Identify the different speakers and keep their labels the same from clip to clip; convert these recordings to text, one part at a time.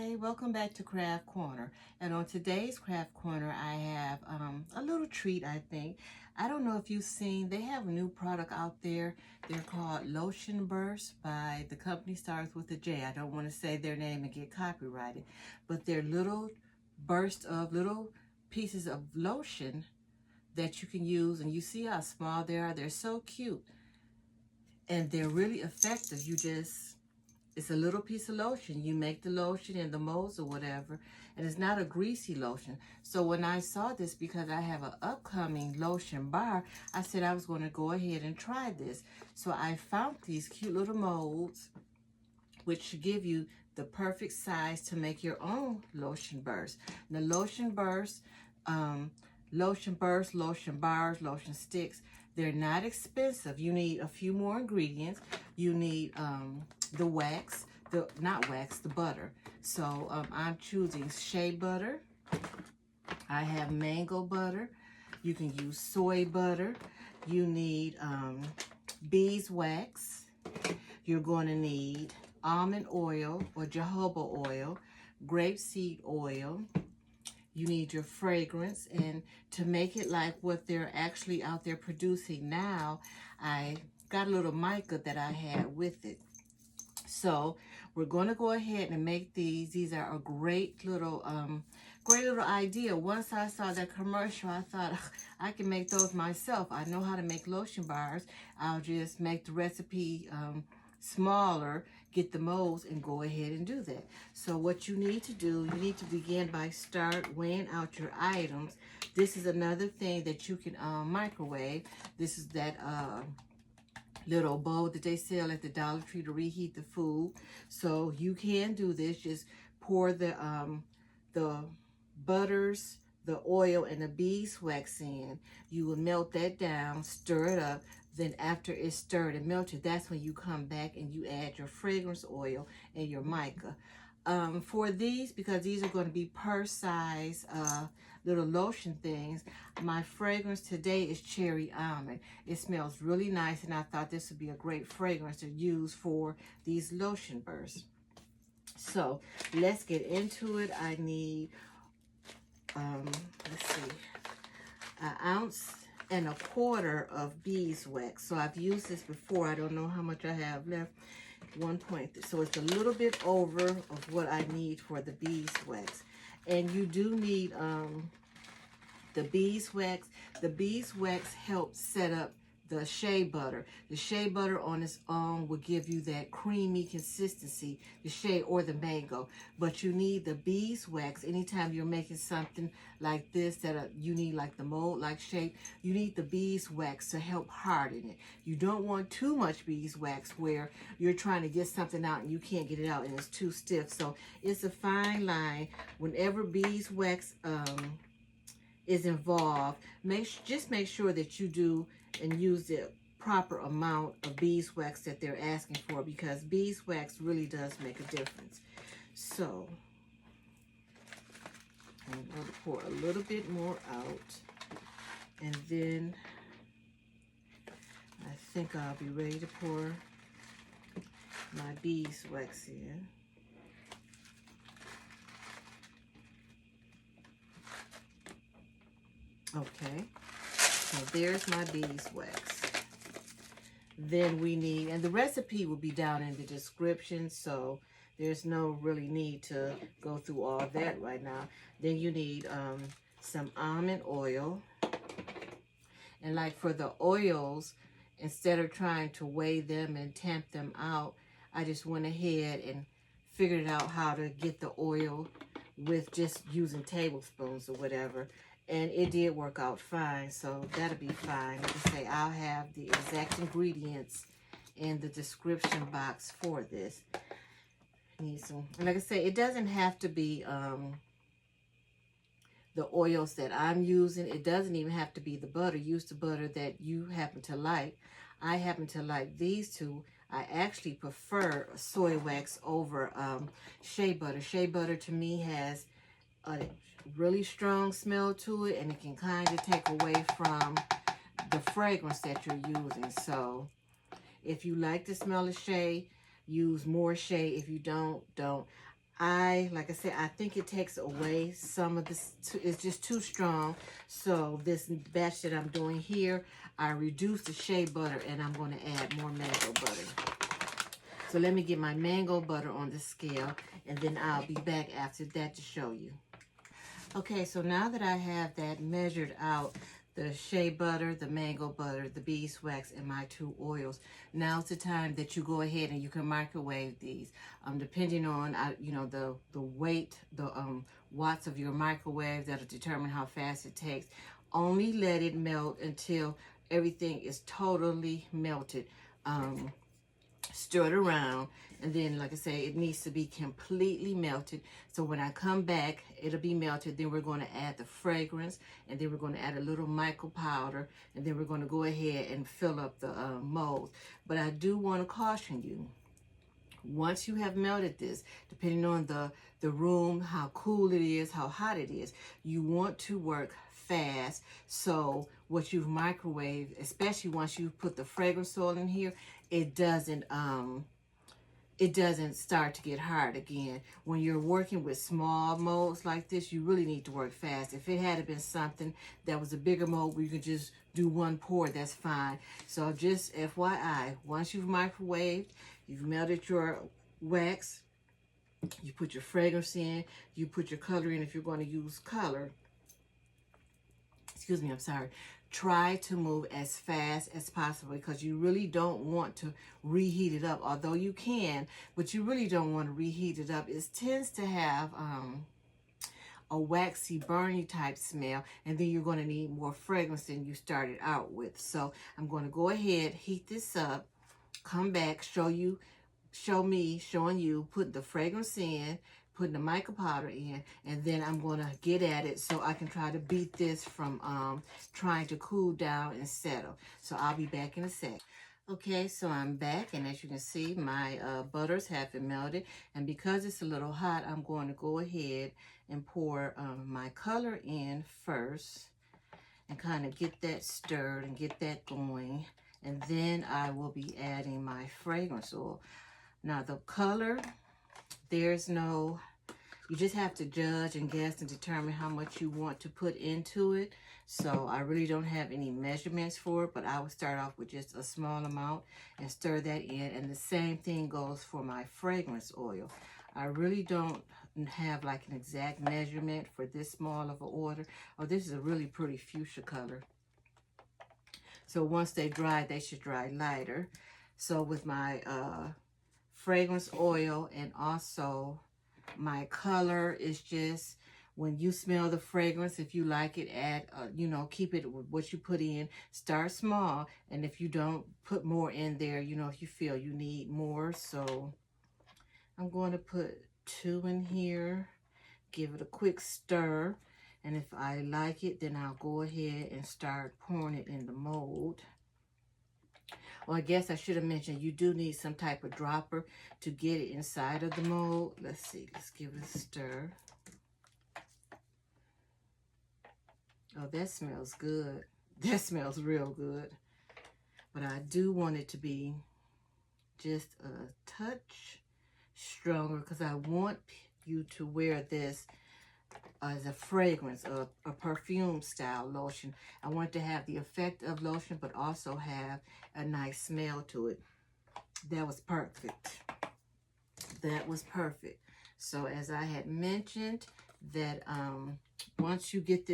Speaker 1: Hi, welcome back to Craft Corner. And on today's Craft Corner, I have a little treat, I think. I don't know if you've seen, they have a new product out there. They're called Lotion Burst by the company starts with a J. I don't want to say their name and get copyrighted, but they're little bursts of little pieces of lotion that you can use. And you see how small they are. They're so cute and they're really effective. It's a little piece of lotion. You make the lotion in the molds or whatever, and it's not a greasy lotion. So when I saw this, because I have an upcoming lotion bar, I said I was going to go ahead and try this. So I found these cute little molds, which should give you the perfect size to make your own lotion burst. The lotion burst, lotion bars, lotion sticks, they're not expensive. You need a few more ingredients. You need the wax, the butter. So I'm choosing shea butter. I have mango butter. You can use soy butter. You need beeswax. You're going to need almond oil or jojoba oil, grapeseed oil. You need your fragrance, and to make it like what they're actually out there producing now, I got a little mica that I had with it. So we're going to go ahead and make these. These are a great little idea. Once I saw that commercial, I thought I can make those myself. I know how to make lotion bars. I'll just make the recipe smaller, get the molds, and go ahead and do that. So what you need to do, you need to begin by start weighing out your items. This is another thing that you can microwave. This is that little bowl that they sell at the Dollar Tree to reheat the food. So you can do this. Just pour the butters, the oil, and the beeswax in. You will melt that down, stir it up. Then after it's stirred and melted, that's when you come back and you add your fragrance oil and your mica. For these, because these are going to be per size little lotion things, my fragrance today is cherry almond. It smells really nice, and I thought this would be a great fragrance to use for these lotion bursts. So let's get into it. I need, let's see, an ounce and a quarter of beeswax. So I've used this before. I don't know how much I have left. 1.3. So it's a little bit over of what I need for the beeswax. And you do need the beeswax. The beeswax helps set up the shea butter. The shea butter on its own will give you that creamy consistency, the shea or the mango. But you need the beeswax anytime you're making something like this that you need like the mold-like shape. You need the beeswax to help harden it. You don't want too much beeswax where you're trying to get something out and you can't get it out and it's too stiff. So it's a fine line. Whenever beeswax is involved, just make sure that you do and use the proper amount of beeswax that they're asking for, because beeswax really does make a difference. So I'm going to pour a little bit more out, and then I think I'll be ready to pour my beeswax in. Okay, so there's my beeswax. Then we need, and the recipe will be down in the description, so there's no really need to go through all that right now. Then you need some almond oil. And like for the oils, instead of trying to weigh them and tamp them out, I just went ahead and figured out how to get the oil with just using tablespoons or whatever. And it did work out fine, so that'll be fine. Like I say, I'll have the exact ingredients in the description box for this. Need some, and like I say, it doesn't have to be the oils that I'm using. It doesn't even have to be the butter. Use the butter that you happen to like. I happen to like these two. I actually prefer soy wax over shea butter. Shea butter to me has a really strong smell to it, and it can kind of take away from the fragrance that you're using. So if you like the smell of shea, use more shea. If you don't. like I said, I think it takes away some of this. It's just too strong. So this batch that I'm doing here, I reduced the shea butter and I'm going to add more mango butter. So let me get my mango butter on the scale and then I'll be back after that to show you. Okay, so now that I have that measured out, the shea butter, the mango butter, the beeswax, and my 2 oils, now's the time that you go ahead and you can microwave these. Depending on, the weight, the watts of your microwave, that'll determine how fast it takes. Only let it melt until everything is totally melted. Stir it around, and then, like I say, it needs to be completely melted. So when I come back, it'll be melted. Then we're going to add the fragrance, and then we're going to add a little Mica Powder, and then we're going to go ahead and fill up the mold. But I do want to caution you, once you have melted this, depending on the room, how cool it is, how hot it is, you want to work fast. So what you've microwaved, especially once you put the fragrance oil in here, it doesn't start to get hard again. When you're working with small molds like this, you really need to work fast. If it had been something that was a bigger mold where you could just do 1 pour, that's fine. So just FYI, once you've microwaved, you've melted your wax, you put your fragrance in, you put your color in if you're going to use color. Excuse me, I'm sorry. Try to move as fast as possible because you really don't want to reheat it up, although you can, but you really don't want to reheat it up. It tends to have a waxy, burny type smell, and then you're going to need more fragrance than you started out with. So I'm going to go ahead, heat this up, come back, showing you, putting the fragrance in, putting the Mica Powder in, and then I'm going to get at it so I can try to beat this from trying to cool down and settle. So I'll be back in a sec. Okay, so I'm back, and as you can see, my butters have been melted, and because it's a little hot, I'm going to go ahead and pour my color in first and kind of get that stirred and get that going, and then I will be adding my fragrance oil. Now the color, you just have to judge and guess and determine how much you want to put into it. So I really don't have any measurements for it, but I would start off with just a small amount and stir that in. And the same thing goes for my fragrance oil. I really don't have like an exact measurement for this small of an order. Oh, this is a really pretty fuchsia color. So once they dry, they should dry lighter. So with my fragrance oil and also my color, is just when you smell the fragrance, if you like it, add, keep it with what you put in. Start small, and if you don't, put more in there, if you feel you need more. So I'm going to put 2 in here, give it a quick stir, and if I like it, then I'll go ahead and start pouring it in the mold. Well, I guess I should have mentioned you do need some type of dropper to get it inside of the mold. Let's see. Let's give it a stir. Oh, that smells good. That smells real good. But I do want it to be just a touch stronger because I want you to wear this as a fragrance, a perfume style lotion. I want to have the effect of lotion, but also have a nice smell to it. That was perfect. That was perfect. So as I had mentioned, that once you get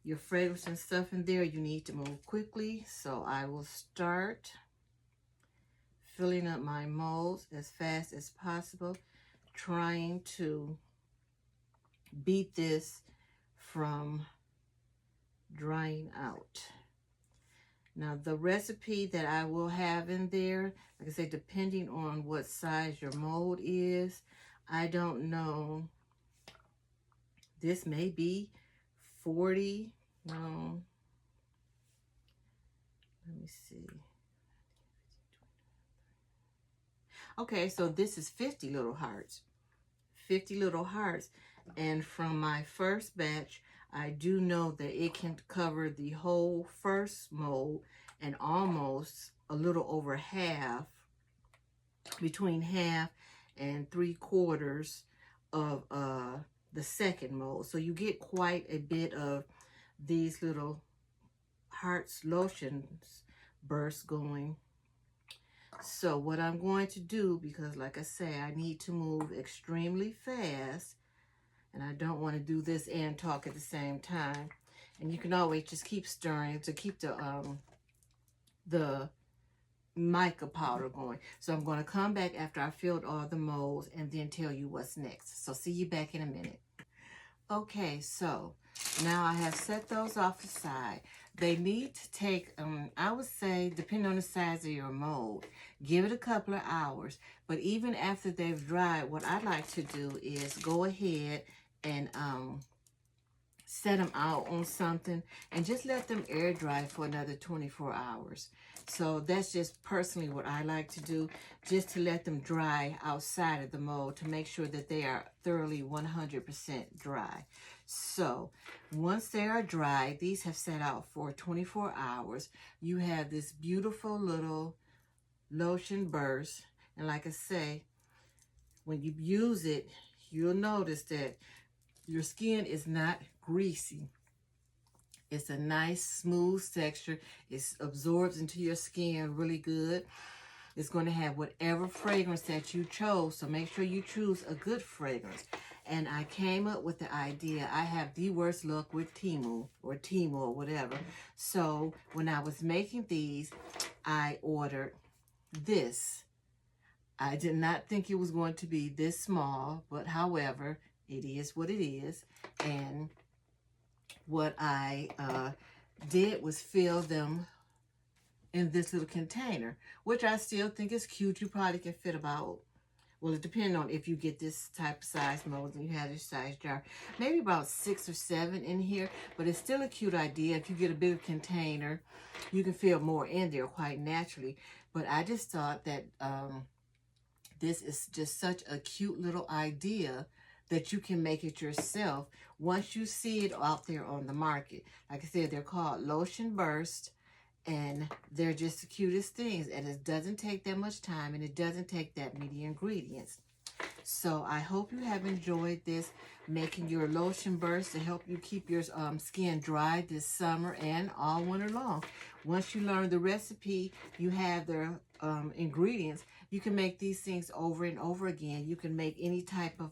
Speaker 1: your fragrance and stuff in there, you need to move quickly. So I will start filling up my molds as fast as possible, trying to beat this from drying out. Now the recipe that I will have in there, like I said, depending on what size your mold is, I don't know, this may be 40, no, let me see. Okay, so this is 50 little hearts. 50 little hearts. And from my first batch, I do know that it can cover the whole first mold and almost a little over half, between half and 3/4 of the second mold. So you get quite a bit of these little hearts lotions bursts going. So what I'm going to do, because like I say, I need to move extremely fast, and I don't want to do this and talk at the same time. And you can always just keep stirring to keep the mica powder going. So I'm going to come back after I filled all the molds and then tell you what's next. So see you back in a minute. Okay, so now I have set those off the side. They need to take, I would say, depending on the size of your mold, give it a couple of hours. But even after they've dried, what I like to do is go ahead and set them out on something and just let them air dry for another 24 hours. So that's just personally what I like to do, just to let them dry outside of the mold to make sure that they are thoroughly 100% dry. So once they are dry, these have sat out for 24 hours. You have this beautiful little lotion burst. And like I say, when you use it, you'll notice that your skin is not greasy. It's a nice, smooth texture. It absorbs into your skin really good. It's going to have whatever fragrance that you chose, so make sure you choose a good fragrance. And I came up with the idea. I have the worst luck with Temu or whatever. So when I was making these, I ordered this. I did not think it was going to be this small, but however, it is what it is. And what I did was fill them in this little container, which I still think is cute. You probably can fit about, well, it depends on if you get this type of size mold and you have this size jar, maybe about 6 or 7 in here, but it's still a cute idea. If you get a bigger container, you can fit more in there quite naturally. But I just thought that this is just such a cute little idea that you can make it yourself once you see it out there on the market. Like I said, they're called Lotion Burst, and they're just the cutest things, and it doesn't take that much time, and it doesn't take that many ingredients. So I hope you have enjoyed this, making your lotion burst to help you keep your skin dry this summer and all winter long. Once you learn the recipe, you have the ingredients, you can make these things over and over again. You can make any type of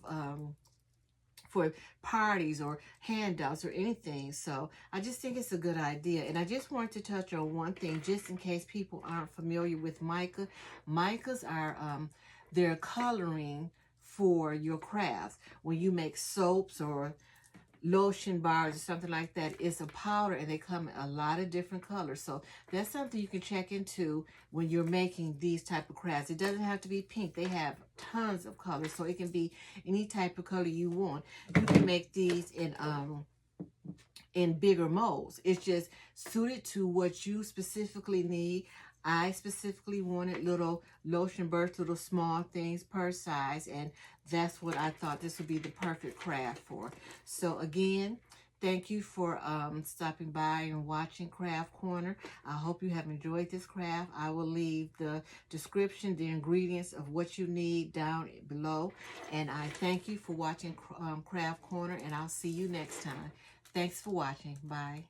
Speaker 1: for parties or handouts or anything. So I just think it's a good idea. And I just wanted to touch on one thing, just in case people aren't familiar with mica. Micas are they're coloring for your crafts. When you make soaps or lotion bars or something like that, it's a powder, and they come in a lot of different colors. So that's something you can check into when you're making these type of crafts. It doesn't have to be pink. They have tons of colors, so it can be any type of color you want. You can make these in bigger molds. It's just suited to what you specifically need. I specifically wanted little lotion bursts, little small things per size, and that's what I thought this would be the perfect craft for. So again, thank you for stopping by and watching Craft Corner. I hope you have enjoyed this craft. I will leave the description, the ingredients of what you need down below. And I thank you for watching Craft Corner, and I'll see you next time. Thanks for watching. Bye.